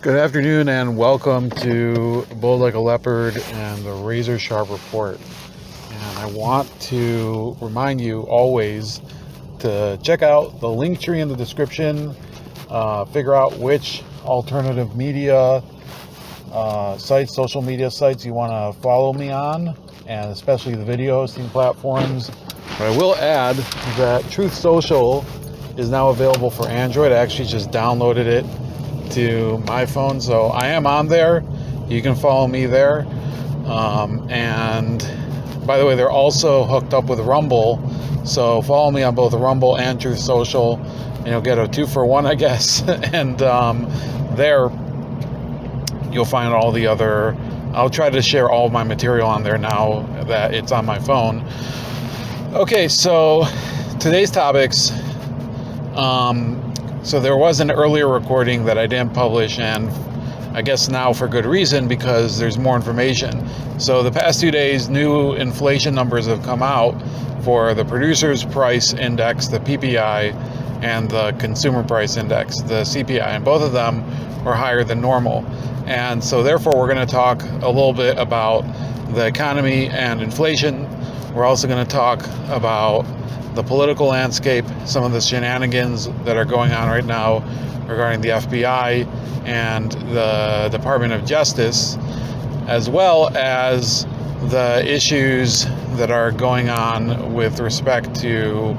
Good afternoon and welcome to Bold Like a Leopard and the Razor Sharp Report. And I want to remind you always to check out the link tree in the description, figure out which alternative media sites, social media sites you want to follow me on, and especially the video hosting platforms. But I will add that Truth Social is now available for Android. I actually just downloaded it to my phone, so I am on there. You can follow me there. And by the way, they're also hooked up with Rumble, so follow me on both Rumble and Truth Social, and you'll get a 2-for-1, I guess. And there you'll find all the other. I'll try to share all of my material on there now that it's on my phone. Okay, so today's topics. So there was an earlier recording that I didn't publish, and I guess now for good reason, because there's more information. So the past 2 days, new inflation numbers have come out for the Producer's Price Index, the PPI, and the Consumer Price Index, the CPI, and both of them were higher than normal. And so therefore we're going to talk a little bit about the economy and inflation. We're also going to talk about the political landscape, some of the shenanigans that are going on right now regarding the FBI and the Department of Justice, as well as the issues that are going on with respect to,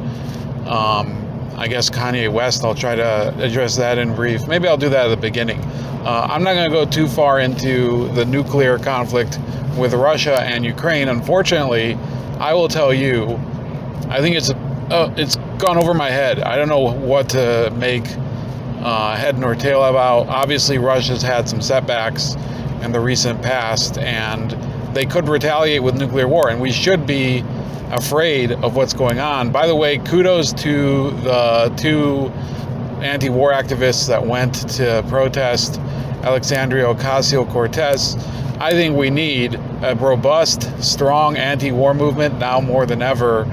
I guess, Kanye West. I'll try to address that in brief. Maybe I'll do that at the beginning. I'm not going to go too far into the nuclear conflict with Russia and Ukraine. Unfortunately, I will tell you, I think it's gone over my head. I don't know what to make head nor tail about. Obviously, Russia's had some setbacks in the recent past, and they could retaliate with nuclear war, and we should be afraid of what's going on. By the way, kudos to the two anti-war activists that went to protest Alexandria Ocasio-Cortez. I think we need a robust, strong anti-war movement now more than ever,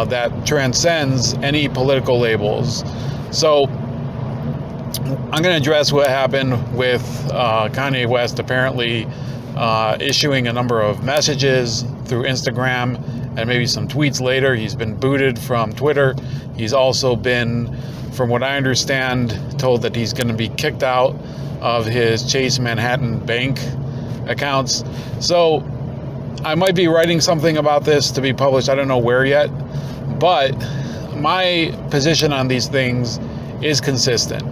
that transcends any political labels. So I'm going to address what happened with Kanye West apparently issuing a number of messages through Instagram and maybe some tweets later. He's been booted from Twitter. He's also been, from what I understand, told that he's going to be kicked out of his Chase Manhattan Bank accounts. So I might be writing something about this to be published. I don't know where yet, but my position on these things is consistent.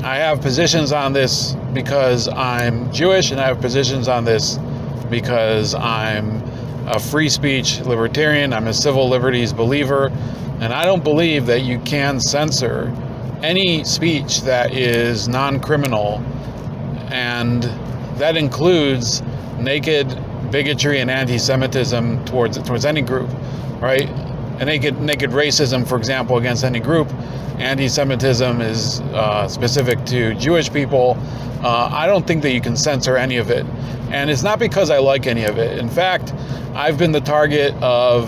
I have positions on this because I'm Jewish, and I have positions on this because I'm a free speech libertarian. I'm a civil liberties believer, and I don't believe that you can censor any speech that is non-criminal, and that includes naked bigotry and anti-Semitism towards any group, right? And naked racism, for example, against any group. Anti-Semitism is specific to Jewish people. I don't think that you can censor any of it, and it's not because I like any of it. In fact, I've been the target of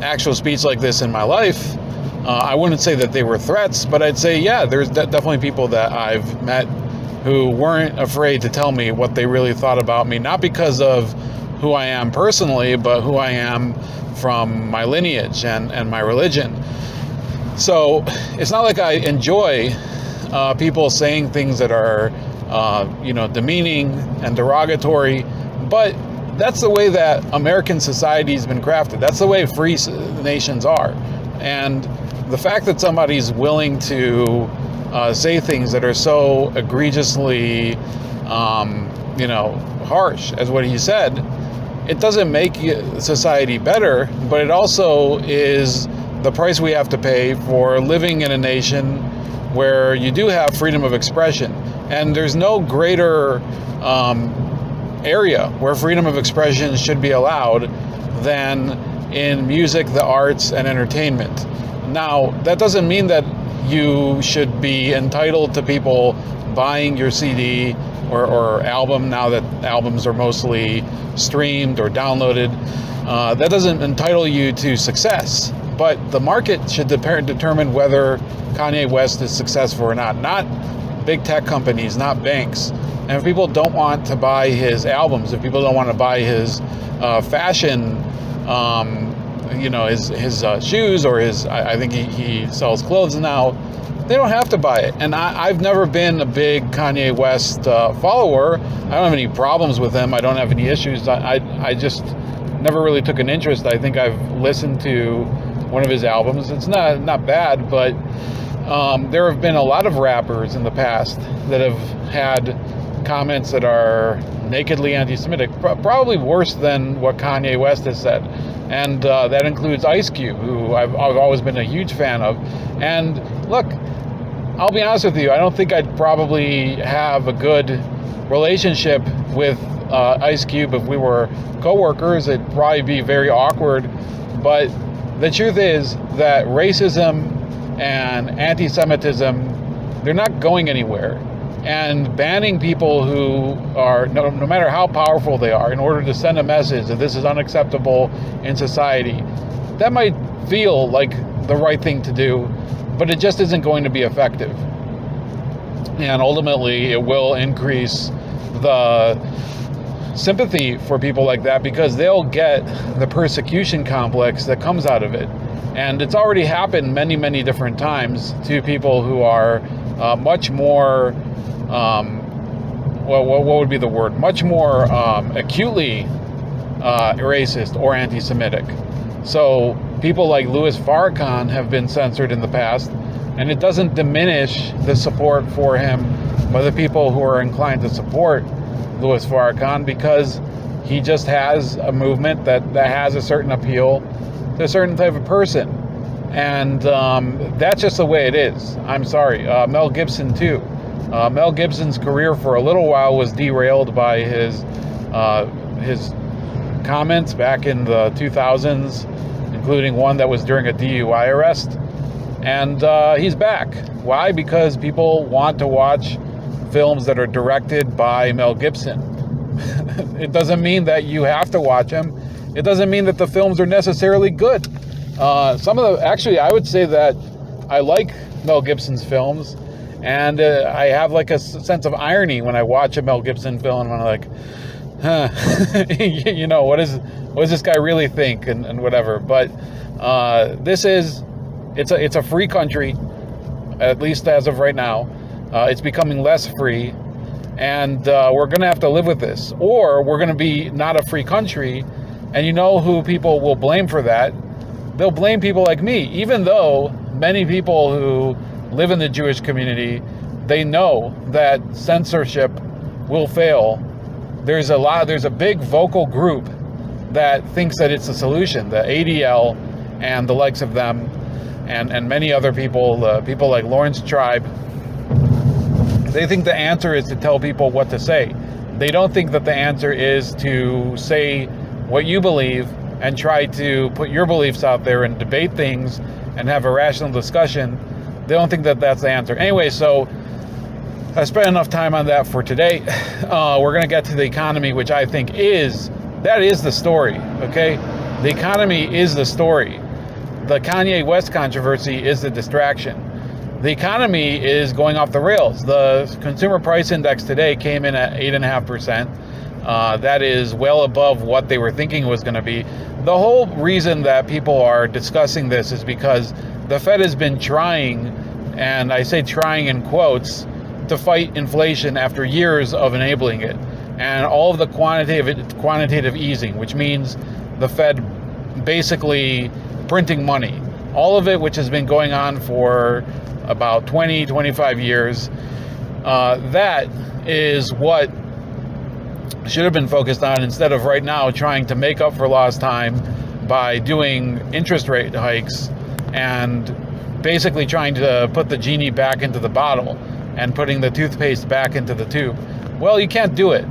actual speech like this in my life. I wouldn't say that they were threats, but I'd say, yeah, there's definitely people that I've met who weren't afraid to tell me what they really thought about me, not because of who I am personally, but who I am from my lineage and my religion. So it's not like I enjoy people saying things that are, demeaning and derogatory, but that's the way that American society has been crafted. That's the way free nations are. And the fact that somebody's willing to say things that are so egregiously, harsh as what he said, it doesn't make society better, but it also is the price we have to pay for living in a nation where you do have freedom of expression. And there's no greater area where freedom of expression should be allowed than in music, the arts, and entertainment. Now, that doesn't mean that you should be entitled to people buying your CD or album, now that albums are mostly streamed or downloaded. That doesn't entitle you to success, but the market should determine whether Kanye West is successful or not big tech companies, not banks. And if people don't want to buy his albums, if people don't want to buy his fashion, his shoes, or I think he sells clothes now, they don't have to buy it. And I've never been a big Kanye West follower. I don't have any problems with him. I don't have any issues. I just never really took an interest. I think I've listened to one of his albums. It's not bad, but there have been a lot of rappers in the past that have had comments that are nakedly anti-Semitic, probably worse than what Kanye West has said. And that includes Ice Cube, who I've always been a huge fan of. And look, I'll be honest with you, I don't think I'd probably have a good relationship with Ice Cube if we were co-workers. It'd probably be very awkward. But the truth is that racism and anti-Semitism, they're not going anywhere. And banning people who are, no matter how powerful they are, in order to send a message that this is unacceptable in society, that might feel like the right thing to do, but it just isn't going to be effective. And ultimately, it will increase the sympathy for people like that, because they'll get the persecution complex that comes out of it. And it's already happened many, many different times to people who are much more, what would be the word? Much more acutely racist or anti-Semitic. So people like Louis Farrakhan have been censored in the past, and it doesn't diminish the support for him by the people who are inclined to support Louis Farrakhan, because he just has a movement that has a certain appeal to a certain type of person. And that's just the way it is. I'm sorry. Mel Gibson, too. Mel Gibson's career for a little while was derailed by his comments back in the 2000s, including one that was during a DUI arrest. And he's back. Why? Because people want to watch films that are directed by Mel Gibson. It doesn't mean that you have to watch them. It doesn't mean that the films are necessarily good. Actually, I would say that I like Mel Gibson's films, and I have like a sense of irony when I watch a Mel Gibson film, and I'm like, what does this guy really think, and whatever. But it's a free country, at least as of right now. It's becoming less free, and we're going to have to live with this, or we're going to be not a free country. And you know who people will blame for that? They'll blame people like me, even though many people who live in the Jewish community, they know that censorship will fail. There's a big vocal group that thinks that it's a solution, the ADL and the likes of them, and many other people, people like Lawrence Tribe. They think the answer is to tell people what to say. They don't think that the answer is to say what you believe and try to put your beliefs out there and debate things and have a rational discussion. They don't think that that's the answer. Anyway, so I spent enough time on that for today. We're going to get to the economy, which I think is the story, okay? The economy is the story. The Kanye West controversy is the distraction. The economy is going off the rails. The consumer price index today came in at 8.5%. That is well above what they were thinking it was going to be. The whole reason that people are discussing this is because the Fed has been trying, and I say trying in quotes, to fight inflation after years of enabling it. And all of the quantitative easing, which means the Fed basically printing money, all of it, which has been going on for about 20, 25 years, that is what should have been focused on, instead of right now trying to make up for lost time by doing interest rate hikes and basically trying to put the genie back into the bottle and putting the toothpaste back into the tube. Well, you can't do it.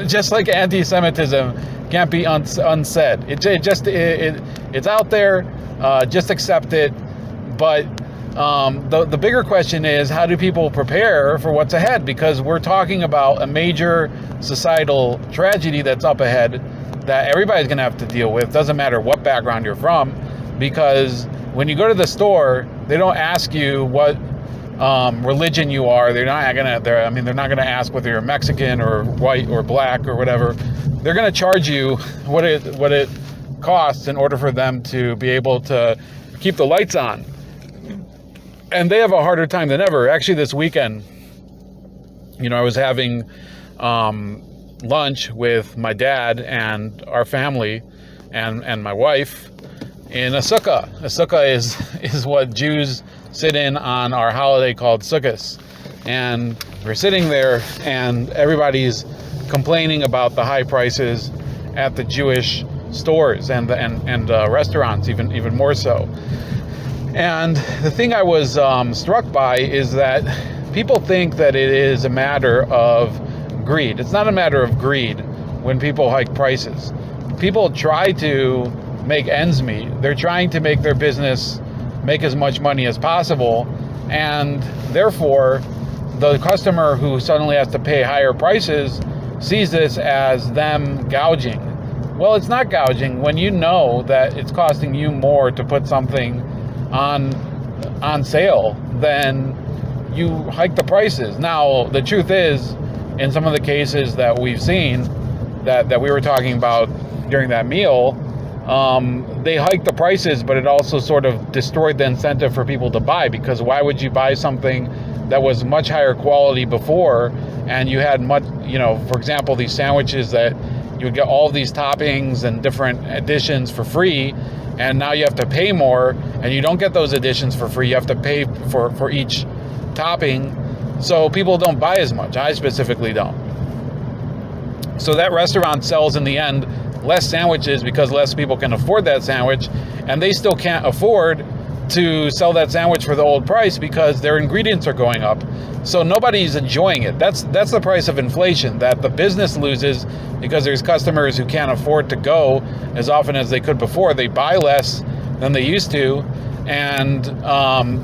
Just like anti-Semitism can't be unsaid. It's out there. Just accept it. But the bigger question is, how do people prepare for what's ahead? Because we're talking about a major societal tragedy that's up ahead that everybody's going to have to deal with. Doesn't matter what background you're from, because when you go to the store, they don't ask you what religion you are. They're not gonna ask whether you're Mexican or white or black or whatever. They're gonna charge you what it costs in order for them to be able to keep the lights on. And they have a harder time than ever. Actually, this weekend, I was having lunch with my dad and our family and my wife in a sukkah. A sukkah is what Jews sit in on our holiday called Sukkot. And we're sitting there and everybody's complaining about the high prices at the Jewish stores and restaurants, even more so. And the thing I was struck by is that people think that it is a matter of greed. It's not a matter of greed when people hike prices. People try to make ends meet. They're trying to make their business make as much money as possible, and therefore the customer who suddenly has to pay higher prices sees this as them gouging. Well, it's not gouging when you know that it's costing you more to put something on sale than you hike the prices. Now, the truth is, in some of the cases that we've seen that we were talking about during that meal, they hiked the prices, but it also sort of destroyed the incentive for people to buy, because why would you buy something that was much higher quality before and you had much, for example, these sandwiches that you would get all these toppings and different additions for free, and now you have to pay more, and you don't get those additions for free. You have to pay for each topping, so people don't buy as much. I specifically don't. So that restaurant sells, in the end, less sandwiches because less people can afford that sandwich, and they still can't afford to sell that sandwich for the old price because their ingredients are going up. So nobody's enjoying it. That's the price of inflation, that the business loses because there's customers who can't afford to go as often as they could before. They buy less than they used to, and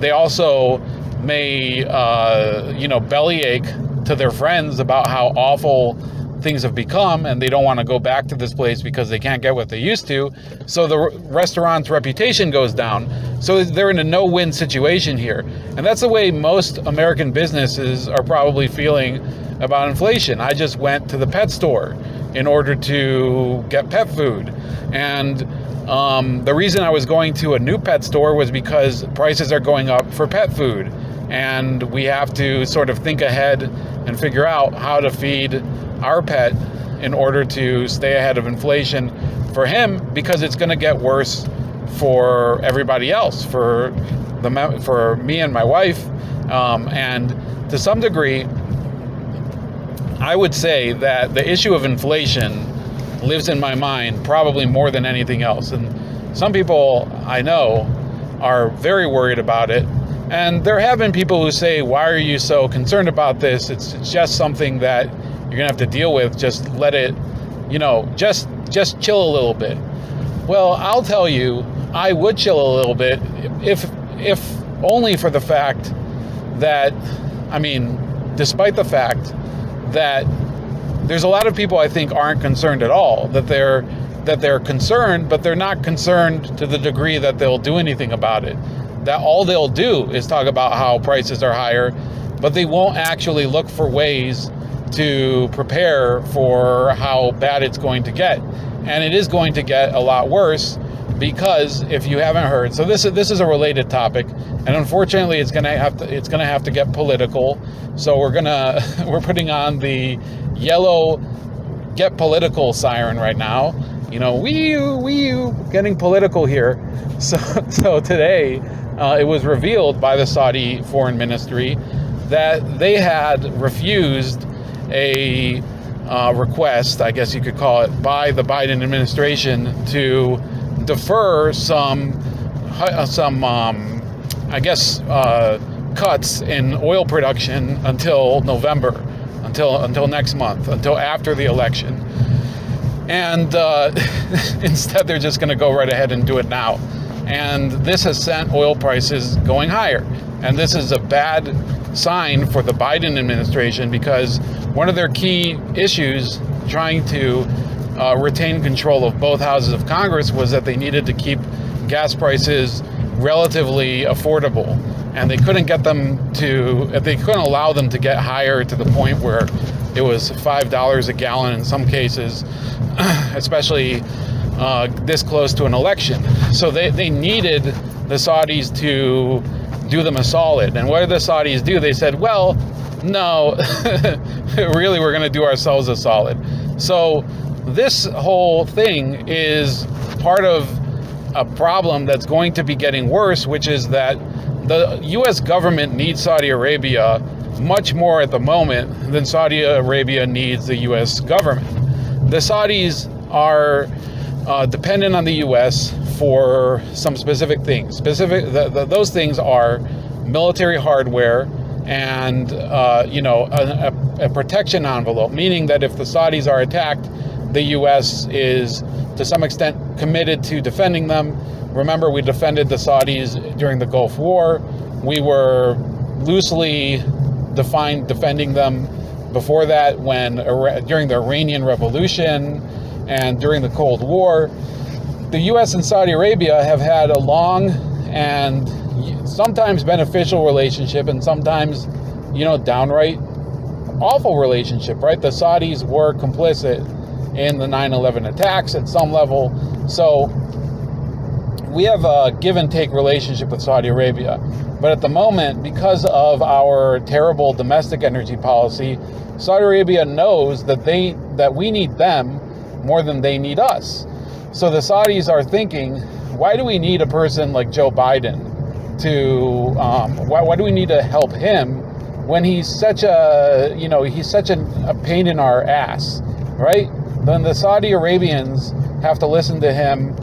they also may bellyache to their friends about how awful things have become, and they don't want to go back to this place because they can't get what they used to. So the restaurant's reputation goes down. So they're in a no-win situation here. And that's the way most American businesses are probably feeling about inflation. I just went to the pet store in order to get pet food. And the reason I was going to a new pet store was because prices are going up for pet food. And we have to sort of think ahead and figure out how to feed our pet in order to stay ahead of inflation for him, because it's going to get worse for everybody else, for me and my wife. And to some degree, I would say that the issue of inflation lives in my mind probably more than anything else. And some people I know are very worried about it. And there have been people who say, why are you so concerned about this? It's just something that you're going to have to deal with. Just let it, just chill a little bit. Well, I'll tell you, I would chill a little bit if only for the fact that, despite the fact that there's a lot of people I think aren't concerned at all, that they're concerned, but they're not concerned to the degree that they'll do anything about it. That all they'll do is talk about how prices are higher, but they won't actually look for ways to prepare for how bad it's going to get. And it is going to get a lot worse, because if you haven't heard, so this is a related topic, and unfortunately it's gonna have to get political. So we're putting on the yellow get political siren right now. Wee you, getting political here. So today it was revealed by the Saudi Foreign Ministry that they had refused a request, I guess you could call it, by the Biden administration to defer some cuts in oil production until November, until next month, until after the election. And instead, they're just going to go right ahead and do it now. And this has sent oil prices going higher. And this is a bad sign for the Biden administration, because one of their key issues trying to retain control of both houses of Congress was that they needed to keep gas prices relatively affordable, and they couldn't allow them to get higher to the point where it was $5 a gallon in some cases, especially this close to an election. So they needed the Saudis to do them a solid. And what did the Saudis do? They said, well, no, really, we're going to do ourselves a solid. So this whole thing is part of a problem that's going to be getting worse, which is that the U.S. government needs Saudi Arabia much more at the moment than Saudi Arabia needs the U.S. government. The Saudis are dependent on the U.S. for some specific things. Those things are military hardware and a protection envelope, meaning that if the Saudis are attacked, the U.S. is to some extent committed to defending them. Remember, we defended the Saudis during the Gulf War. We were loosely defined defending them before that during the Iranian Revolution and during the Cold War. The U.S. and Saudi Arabia have had a long and sometimes beneficial relationship and sometimes, downright awful relationship, right? The Saudis were complicit in the 9/11 attacks at some level. So we have a give and take relationship with Saudi Arabia. But at the moment, because of our terrible domestic energy policy, Saudi Arabia knows that we need them more than they need us. So the Saudis are thinking, why do we need a person like Joe Biden why do we need to help him when he's such a pain in our ass, right? Then the Saudi Arabians have to listen to him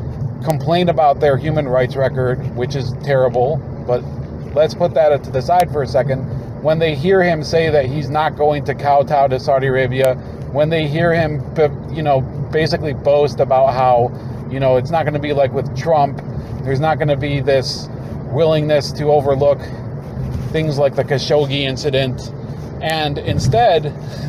complain about their human rights record, which is terrible, but let's put that to the side for a second. When they hear him say that he's not going to kowtow to Saudi Arabia, when they hear him, basically boast about how, it's not going to be like with Trump, there's not going to be this willingness to overlook things like the Khashoggi incident. And instead,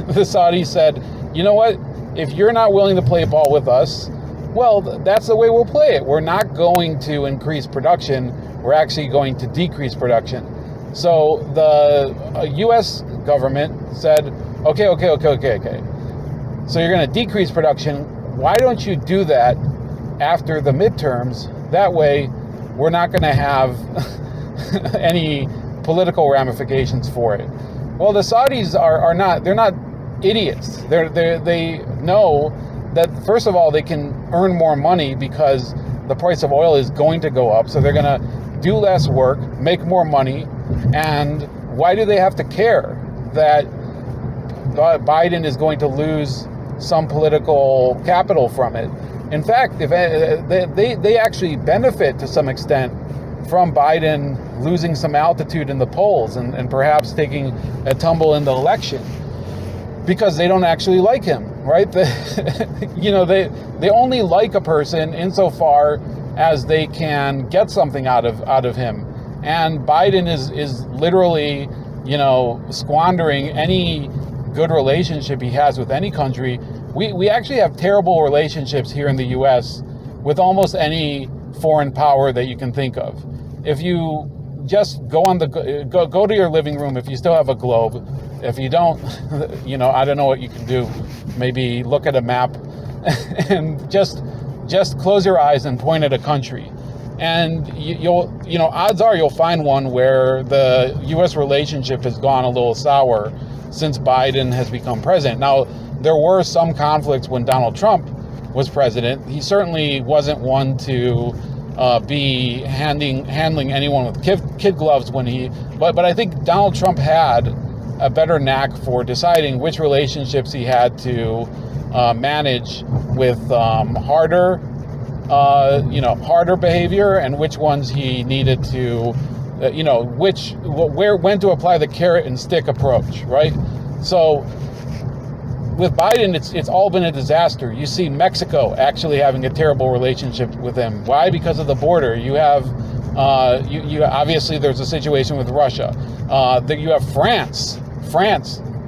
the Saudis said, you know what? If you're not willing to play ball with us, well, that's the way we'll play it. We're not going to increase production. We're actually going to decrease production. So the U.S. government said, okay. So you're going to decrease production. Why don't you do that after the midterms? That way, we're not going to have any political ramifications for it. Well, the Saudis they're not idiots. They know that, first of all, they can earn more money because the price of oil is going to go up. So they're going to do less work, make more money. And why do they have to care that Biden is going to lose some political capital from it? In fact, if they actually benefit to some extent from Biden losing some altitude in the polls and perhaps taking a tumble in the election, because they don't actually like him, right? They only like a person insofar as they can get something out of him. And Biden is literally, squandering any good relationship he has with any country. We actually have terrible relationships here in the U.S. with almost any foreign power that you can think of. If you just go to your living room, if you still have a globe, if you don't, I don't know what you can do. Maybe look at a map and just close your eyes and point at a country. And odds are you'll find one where the U.S. relationship has gone a little sour since Biden has become president. Now, there were some conflicts when Donald Trump was president. He certainly wasn't one to be handling anyone with kid gloves but I think Donald Trump had a better knack for deciding which relationships he had to manage with harder behavior and which ones he needed to, when to apply the carrot and stick approach, right? So with Biden, it's all been a disaster. You see Mexico actually having a terrible relationship with him. Why? Because of the border. You have, you obviously there's a situation with Russia. You have France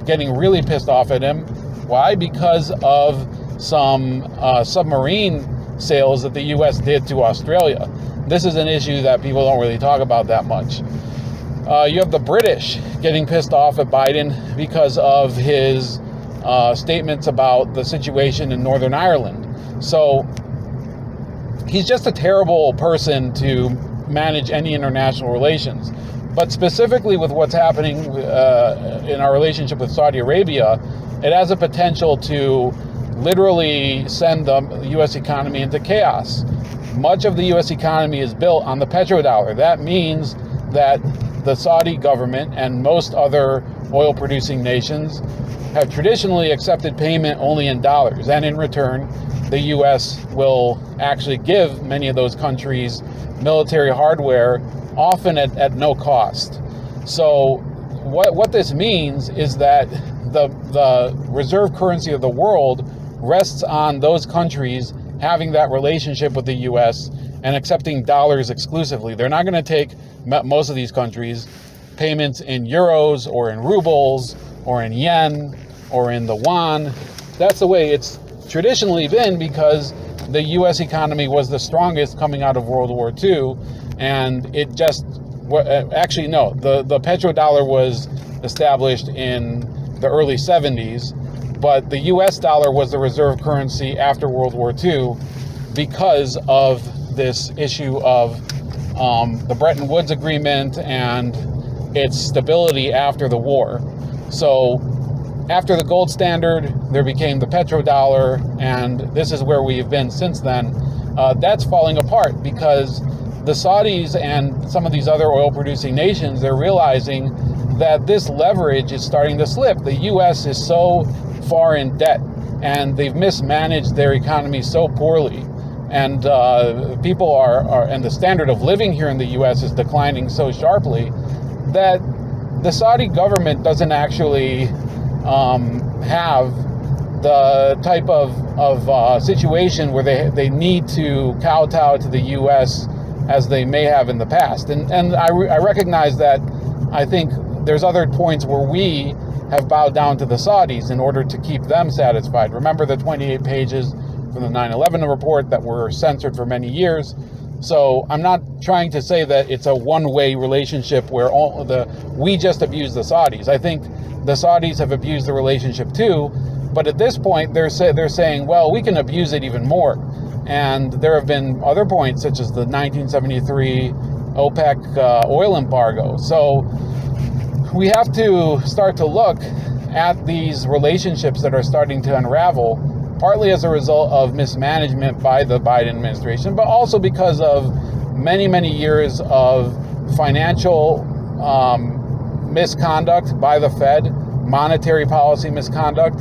getting really pissed off at him. Why? Because of some submarine sales that the U.S. did to Australia. this is an issue that people don't really talk about that much. You have the British getting pissed off at Biden because of his statements about the situation in Northern Ireland. So he's just a terrible person to manage any international relations. But specifically with what's happening in our relationship with Saudi Arabia, it has a potential to literally send the U.S. economy into chaos. Much of the U.S. economy is built on the petrodollar. That means that the Saudi government and most other oil-producing nations have traditionally accepted payment only in dollars. And in return, the U.S. will actually give many of those countries military hardware, often at no cost. So what this means is that the reserve currency of the world rests on those countries having that relationship with the U.S. and accepting dollars exclusively. They're not going to take, most of these countries, payments in euros or in rubles or in yen or in the yuan. That's the way it's traditionally been, because the U.S. economy was the strongest coming out of World War II, and it just, actually no, the petrodollar was established in the early 70s, but the U.S. dollar was the reserve currency after World War II because of this issue of the Bretton Woods Agreement and its stability after the war. So after the gold standard, there became the petrodollar, and this is where we've been since then. That's falling apart because the Saudis and some of these other oil-producing nations, they're realizing that this leverage is starting to slip. The U.S. is so far in debt, and they've mismanaged their economy so poorly. And people are, and the standard of living here in the U.S. is declining so sharply that the Saudi government doesn't actually have the type of situation where they need to kowtow to the U.S. as they may have in the past. And I recognize that. I think there's other points where we have bowed down to the Saudis in order to keep them satisfied. Remember the 28 pages from the 9/11 report that were censored for many years. So I'm not trying to say that it's a one-way relationship where we just abuse the Saudis. I think the Saudis have abused the relationship too, but at this point they're saying, well, we can abuse it even more. And there have been other points, such as the 1973 OPEC oil embargo. So we have to start to look at these relationships that are starting to unravel, partly as a result of mismanagement by the Biden administration, but also because of many, many years of financial misconduct by the Fed, monetary policy misconduct,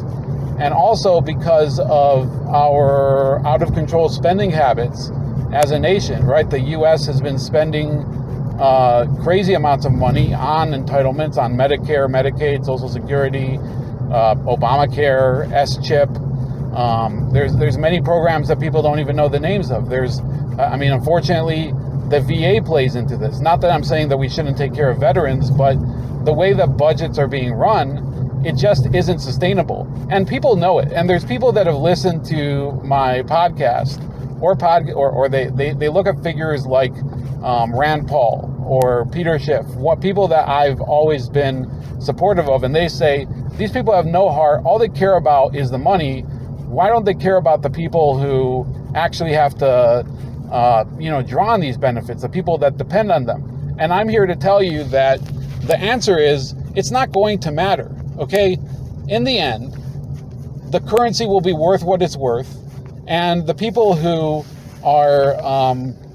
and also because of our out-of-control spending habits as a nation, right? The U.S. has been spending crazy amounts of money on entitlements, on Medicare, Medicaid, Social Security, Obamacare, S-chip. There's many programs that people don't even know the names of. Unfortunately, the VA plays into this. Not that I'm saying that we shouldn't take care of veterans, but the way that budgets are being run, it just isn't sustainable. And people know it. And there's people that have listened to my podcast or they look at figures like Rand Paul or Peter Schiff, people that I've always been supportive of, and they say, these people have no heart. All they care about is the money. Why don't they care about the people who actually have to, draw on these benefits, the people that depend on them? And I'm here to tell you that the answer is, it's not going to matter, okay? In the end, the currency will be worth what it's worth, and the people who are,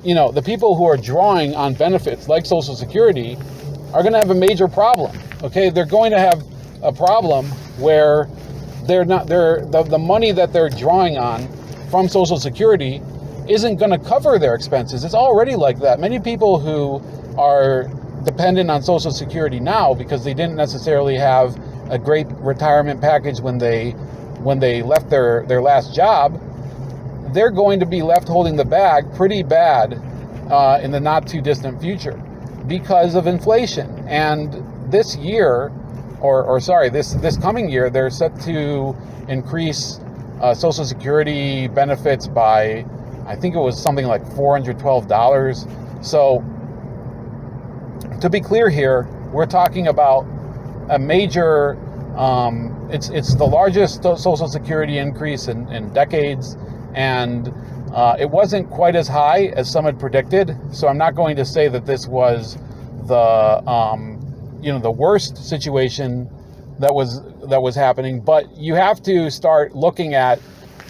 the people who are drawing on benefits like Social Security are going to have a major problem, okay? They're going to have a problem where the money that they're drawing on from Social Security isn't going to cover their expenses. It's already like that. Many people who are dependent on Social Security now because they didn't necessarily have a great retirement package when they left their last job, they're going to be left holding the bag pretty bad in the not too distant future because of inflation. And this year, this coming year, they're set to increase Social Security benefits by, I think it was something like $412. So to be clear here, we're talking about a major, it's the largest Social Security increase in decades, and it wasn't quite as high as some had predicted. So I'm not going to say that this was the worst situation that was happening, but you have to start looking at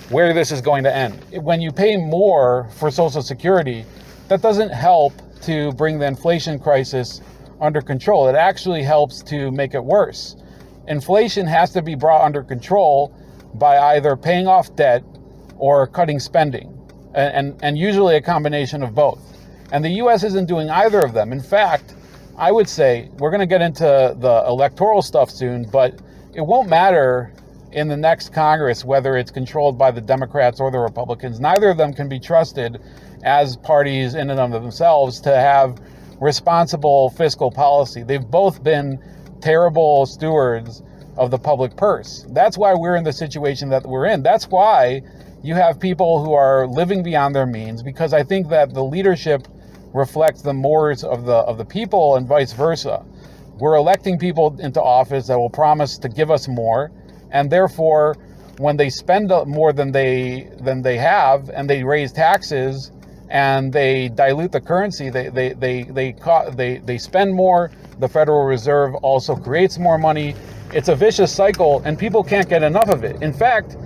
where this is going to end. When you pay more for Social Security, that doesn't help to bring the inflation crisis under control. It actually helps to make it worse. Inflation has to be brought under control by either paying off debt or cutting spending, and usually a combination of both. And the U.S. isn't doing either of them. In fact, I would say, we're going to get into the electoral stuff soon, but it won't matter in the next Congress whether it's controlled by the Democrats or the Republicans. Neither of them can be trusted as parties in and of themselves to have responsible fiscal policy. They've both been terrible stewards of the public purse. That's why we're in the situation that we're in. That's why you have people who are living beyond their means, because I think that the leadership reflects the mores of the people and vice versa. We're electing people into office that will promise to give us more, and therefore when they spend more than they have, and they raise taxes and they dilute the currency, they spend more. The Federal Reserve also creates more money. It's a vicious cycle, and people can't get enough of it. In fact,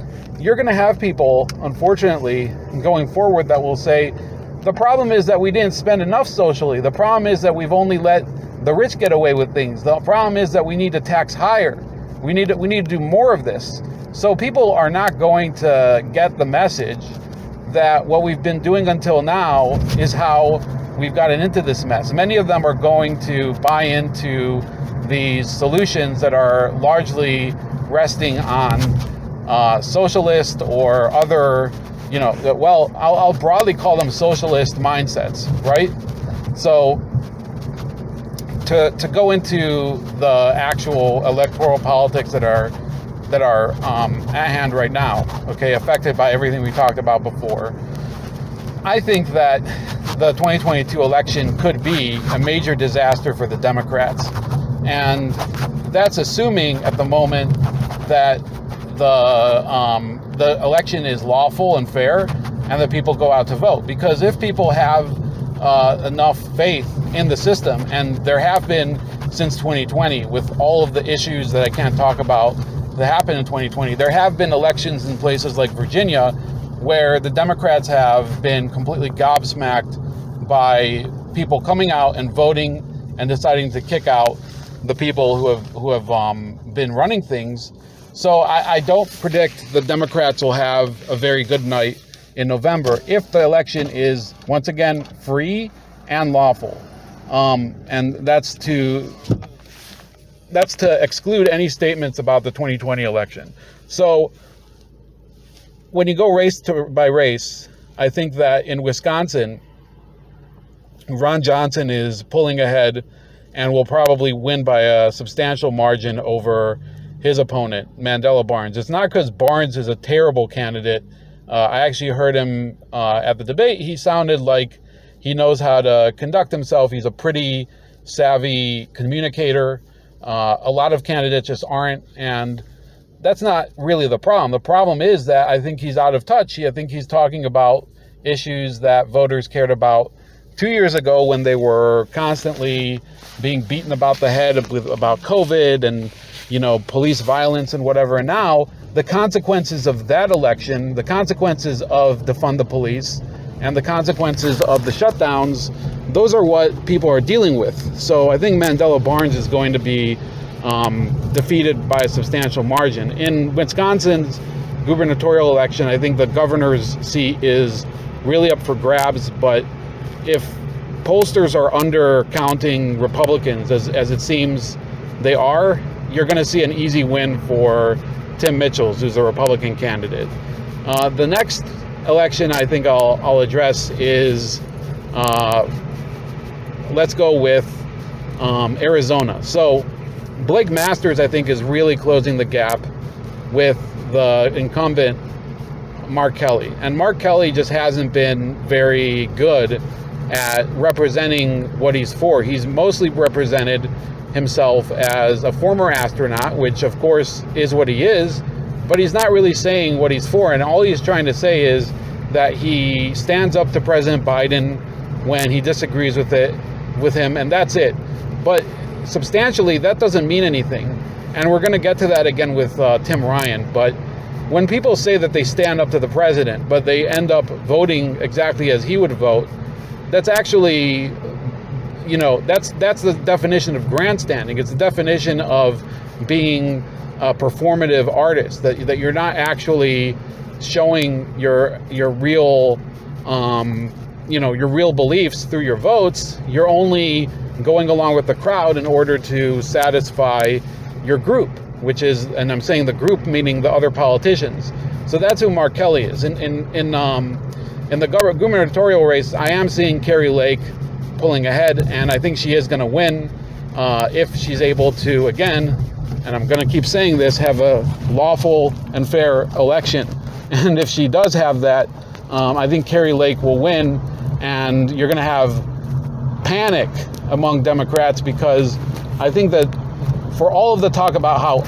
you're going to have people, unfortunately, going forward that will say, the problem is that we didn't spend enough socially. The problem is that we've only let the rich get away with things. The problem is that we need to tax higher. We need to do more of this. So people are not going to get the message that what we've been doing until now is how we've gotten into this mess. Many of them are going to buy into these solutions that are largely resting on socialist or other, I'll broadly call them socialist mindsets, right? So to go into the actual electoral politics that are at hand right now, okay, affected by everything we talked about before, I think that the 2022 election could be a major disaster for the Democrats. And that's assuming at the moment that the election is lawful and fair and that people go out to vote. Because if people have enough faith in the system, and there have been since 2020 with all of the issues that I can't talk about that happened in 2020, there have been elections in places like Virginia where the Democrats have been completely gobsmacked by people coming out and voting and deciding to kick out the people who have been running things. So I don't predict the Democrats will have a very good night in November if the election is once again free and lawful. And that's to exclude any statements about the 2020 election. So when you go race by race, I think that in Wisconsin, Ron Johnson is pulling ahead and will probably win by a substantial margin over his opponent, Mandela Barnes. It's not because Barnes is a terrible candidate. I actually heard him at the debate. He sounded like he knows how to conduct himself. He's a pretty savvy communicator. A lot of candidates just aren't, and that's not really the problem. The problem is that I think he's out of touch. I think he's talking about issues that voters cared about 2 years ago when they were constantly being beaten about the head about COVID and, police violence and whatever. And now the consequences of that election, the consequences of defund the police, and the consequences of the shutdowns, those are what people are dealing with. So I think Mandela Barnes is going to be defeated by a substantial margin. In Wisconsin's gubernatorial election, I think the governor's seat is really up for grabs, but if pollsters are undercounting Republicans, as it seems they are, you're going to see an easy win for Tim Mitchell, who's a Republican candidate. The next election I think I'll address is, let's go with Arizona. So Blake Masters, I think, is really closing the gap with the incumbent Mark Kelly. And Mark Kelly just hasn't been very good at representing what he's for. He's mostly represented himself as a former astronaut, which of course is what he is, but he's not really saying what he's for. And all he's trying to say is that he stands up to President Biden when he disagrees with him, and that's it. But substantially, that doesn't mean anything. And we're going to get to that again with Tim Ryan. But when people say that they stand up to the president, but they end up voting exactly as he would vote, that's actually, that's the definition of grandstanding. It's the definition of being a performative artist, that you're not actually showing your real, your real beliefs through your votes. You're only going along with the crowd in order to satisfy your group, which is, and I'm saying the group meaning the other politicians. So that's who Mark Kelly is. In the gubernatorial race, I am seeing Kari Lake pulling ahead, and I think she is going to win if she's able to, again, and I'm going to keep saying this, have a lawful and fair election. And if she does have that, I think Kari Lake will win, and you're going to have panic among Democrats, because I think that for all of the talk about how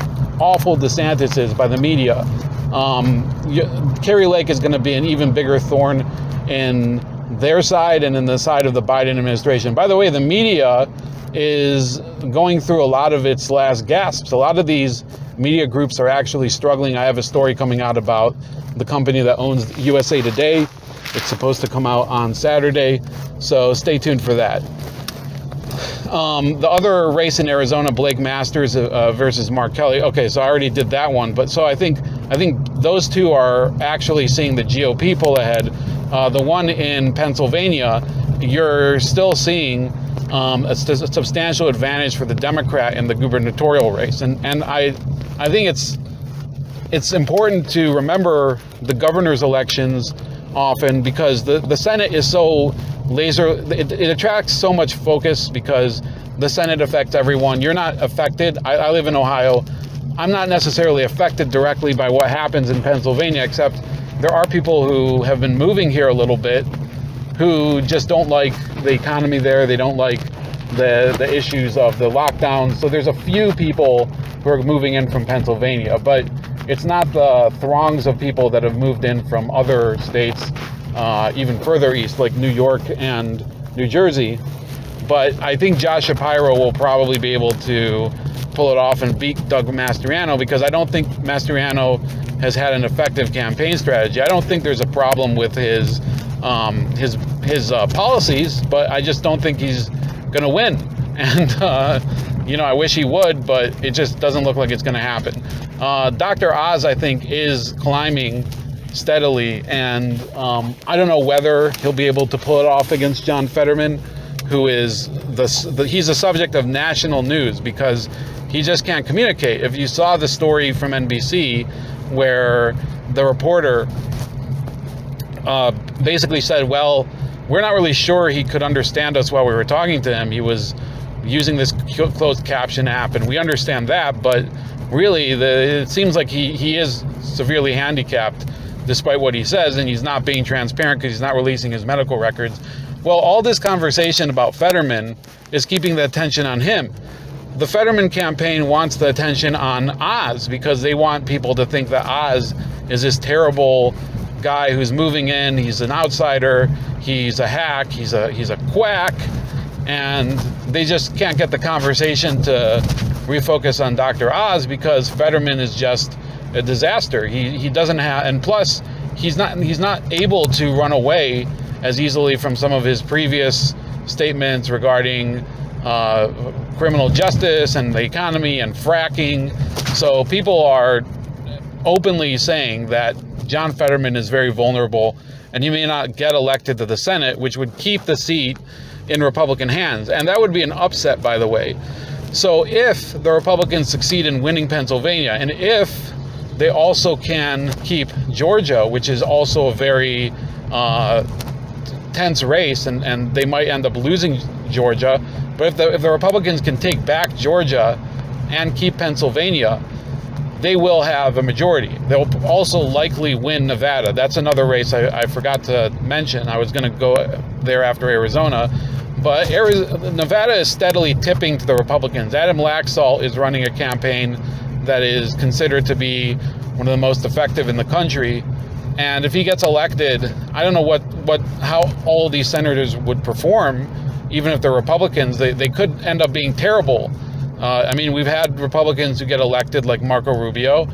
awful DeSantis is by the media, Kari Lake is going to be an even bigger thorn in their side and in the side of the Biden administration. By the way, the media is going through a lot of its last gasps. A lot of these media groups are actually struggling. I have a story coming out about the company that owns USA Today. It's supposed to come out on Saturday, so stay tuned for that. The other race in Arizona, Blake Masters versus Mark Kelly. Okay, so I already did that one, but so I think those two are actually seeing the GOP pull ahead. The one in Pennsylvania, you're still seeing a substantial advantage for the Democrat in the gubernatorial race, and I think it's important to remember the governor's elections often, because the Senate is so it attracts so much focus because the Senate affects everyone. You're not affected. I live in Ohio. I'm not necessarily affected directly by what happens in Pennsylvania, except there are people who have been moving here a little bit who just don't like the economy there. They don't like the issues of the lockdown. So there's a few people who are moving in from Pennsylvania, but it's not the throngs of people that have moved in from other states, even further east, like New York and New Jersey. But I think Josh Shapiro will probably be able to pull it off and beat Doug Mastriano, because I don't think Mastriano has had an effective campaign strategy. I don't think there's a problem with his policies, but I just don't think he's going to win. And I wish he would, but it just doesn't look like it's going to happen. Dr. Oz, I think, is climbing steadily, and I don't know whether he'll be able to pull it off against John Fetterman, who is he's a subject of national news because he just can't communicate. If you saw the story from NBC where the reporter basically said, well, we're not really sure he could understand us while we were talking to him. He was using this closed caption app, and we understand that, but really it seems like he is severely handicapped despite what he says, and he's not being transparent because he's not releasing his medical records. Well, all this conversation about Fetterman is keeping the attention on him. The Fetterman campaign wants the attention on Oz because they want people to think that Oz is this terrible guy who's moving in. He's an outsider. He's a hack. He's a quack. And they just can't get the conversation to refocus on Dr. Oz because Fetterman is just a disaster. He doesn't have, and plus he's not able to run away as easily from some of his previous statements regarding criminal justice and the economy and fracking. So people are openly saying that John Fetterman is very vulnerable and he may not get elected to the Senate, which would keep the seat in Republican hands. And that would be an upset, by the way. So if the Republicans succeed in winning Pennsylvania, and if they also can keep Georgia, which is also a very tense race, and they might end up losing Georgia, but if the Republicans can take back Georgia and keep Pennsylvania, they will have a majority. They'll also likely win Nevada. That's another race I forgot to mention. I was going to go there after Arizona. But Nevada is steadily tipping to the Republicans. Adam Laxalt is running a campaign that is considered to be one of the most effective in the country. And if he gets elected, I don't know how all these senators would perform, even if they're Republicans. They could end up being terrible. I mean, we've had Republicans who get elected like Marco Rubio,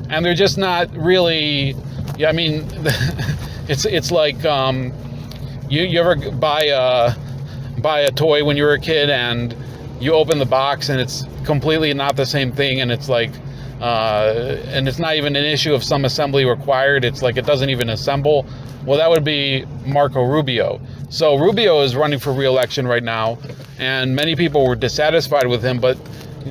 and they're just not really. Yeah, I mean, it's like you ever buy a toy when you were a kid and you open the box and it's completely not the same thing, and it's like and it's not even an issue of some assembly required. It's like it doesn't even assemble. Well, that would be Marco Rubio. So Rubio is running for re-election right now, and many people were dissatisfied with him, but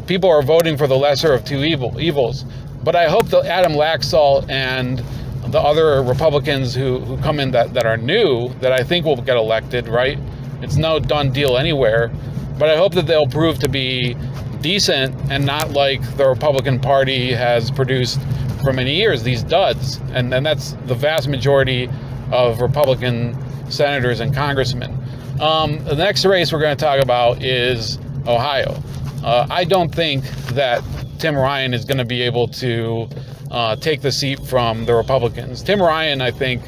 people are voting for the lesser of two evils. But I hope that Adam Laxalt and the other Republicans who come in that are new, that I think will get elected, right? It's no done deal anywhere. But I hope that they'll prove to be decent and not like the Republican Party has produced for many years, these duds. And that's the vast majority of Republican senators and congressmen. The next race we're going to talk about is Ohio. I don't think that Tim Ryan is going to be able to take the seat from the Republicans. Tim Ryan, I think,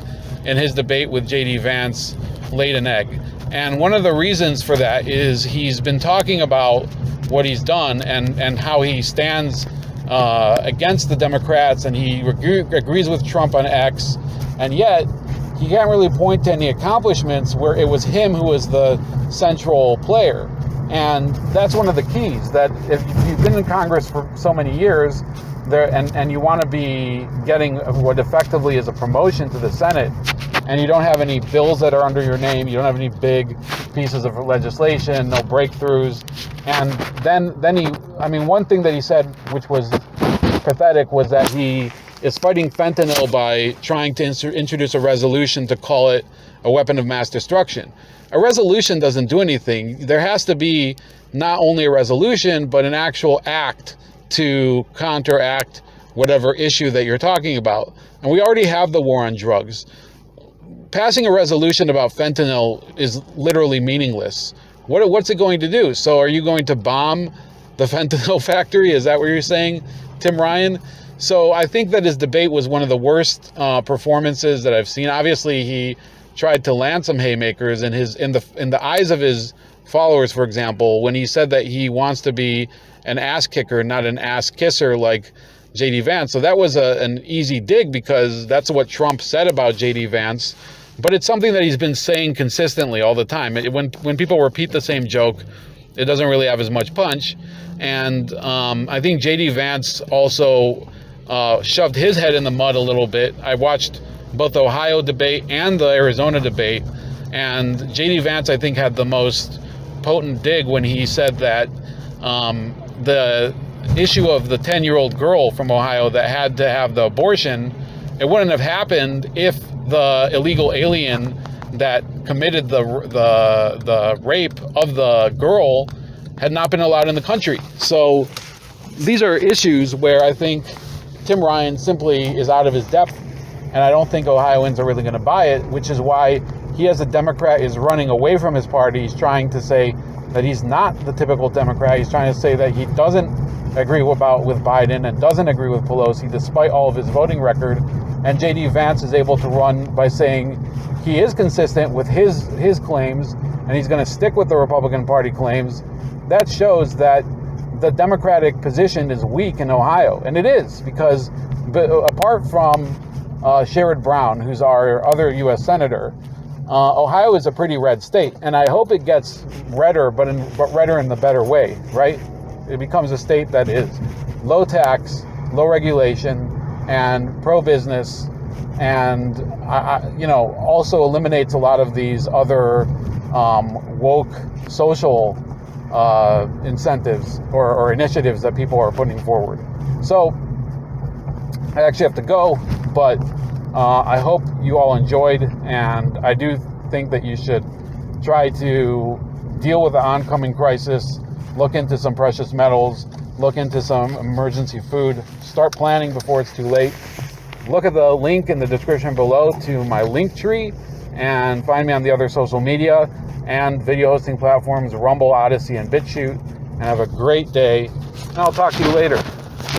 in his debate with J.D. Vance, laid an egg. And one of the reasons for that is he's been talking about what he's done and how he stands against the Democrats, and he agrees with Trump on X, and yet he can't really point to any accomplishments where it was him who was the central player. And that's one of the keys, that if you've been in Congress for so many years and you want to be getting what effectively is a promotion to the Senate, and you don't have any bills that are under your name, you don't have any big pieces of legislation, no breakthroughs. And then one thing that he said, which was pathetic, was that he is fighting fentanyl by trying to introduce a resolution to call it a weapon of mass destruction. A resolution doesn't do anything. There has to be not only a resolution, but an actual act to counteract whatever issue that you're talking about. And we already have the war on drugs. Passing a resolution about fentanyl is literally meaningless. What's it going to do? So are you going to bomb the fentanyl factory? Is that what you're saying, Tim Ryan? So I think that his debate was one of the worst performances that I've seen. Obviously, he tried to land some haymakers in the eyes of his followers, for example, when he said that he wants to be an ass kicker, not an ass kisser like J.D. Vance. So that was an easy dig, because that's what Trump said about J.D. Vance. But it's something that he's been saying consistently all the time. When people repeat the same joke, it doesn't really have as much punch. And I think J.D. Vance also shoved his head in the mud a little bit. I watched both the Ohio debate and the Arizona debate, and J.D. Vance, I think, had the most potent dig when he said that the issue of the 10-year-old girl from Ohio that had to have the abortion, it wouldn't have happened if the illegal alien that committed the rape of the girl had not been allowed in the country. So these are issues where I think Tim Ryan simply is out of his depth, and I don't think Ohioans are really going to buy it, which is why he, as a Democrat, is running away from his party. He's trying to say that he's not the typical Democrat. He's trying to say that he doesn't agree with Biden and doesn't agree with Pelosi, despite all of his voting record. And J.D. Vance is able to run by saying he is consistent with his claims, and he's going to stick with the Republican Party claims. That shows that the Democratic position is weak in Ohio. And it is, because apart from Sherrod Brown, who's our other U.S. Senator, Ohio is a pretty red state. And I hope it gets redder, but redder in the better way, right? It becomes a state that is low tax, low regulation, and pro-business, and also eliminates a lot of these other woke social incentives or initiatives that people are putting forward. So I actually have to go, but I hope you all enjoyed, and I do think that you should try to deal with the oncoming crisis, look into some precious metals, look into some emergency food. Start planning before it's too late. Look at the link in the description below to my link tree, and find me on the other social media and video hosting platforms, Rumble, Odyssey, and BitChute. And have a great day, and I'll talk to you later.